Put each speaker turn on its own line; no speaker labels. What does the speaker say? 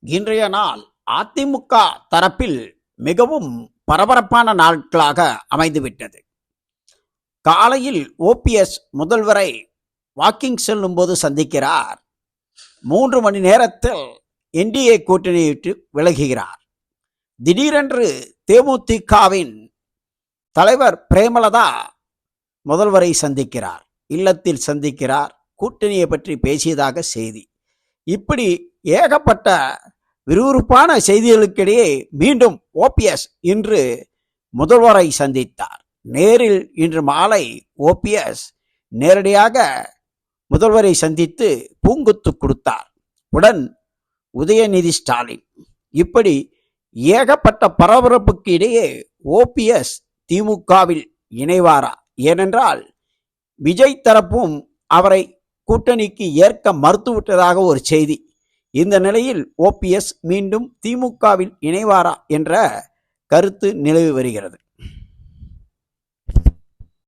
இன்றைய நாள் அதிமுக தரப்பில் மிகவும் பரபரப்பான நாட்களாக அமைந்துவிட்டது. காலையில் ஓபிஎஸ் முதல்வரை வாக்கிங் செல்லும்போது சந்திக்கிறார். 3 மணி நேரத்தில் என்டிஏ கூட்டணியை விட்டு விலகுகிறார். திடீரென்று தேமுதிகவின் தலைவர் பிரேமலதா முதல்வரை சந்திக்கிறார், இல்லத்தில் சந்திக்கிறார், கூட்டணியை பற்றி பேசியதாக செய்தி. இப்படி ஏகப்பட்ட விறுவிறுப்பான செய்திகளுக்கிடையே மீண்டும் ஓபிஎஸ் இன்று முதல்வரை சந்தித்தார். நேரில் இன்று மாலை ஓபிஎஸ் நேரடியாக முதல்வரை சந்தித்து பூங்குத்து கொடுத்தார். உடன் உதயநிதி ஸ்டாலின். இப்படி ஏகப்பட்ட பரபரப்புக்கு இடையே ஓபிஎஸ் திமுகவில் இணைவாரா? ஏனென்றால் விஜய் தரப்பும் அவரை கூட்டணிக்கு ஏற்க மறுத்துவிட்டதாக ஒரு செய்தி. இந்த நிலையில் ஓபிஎஸ் மீண்டும் திமுகவில் இணைவாரா என்ற கருத்து நிலவி வருகிறது.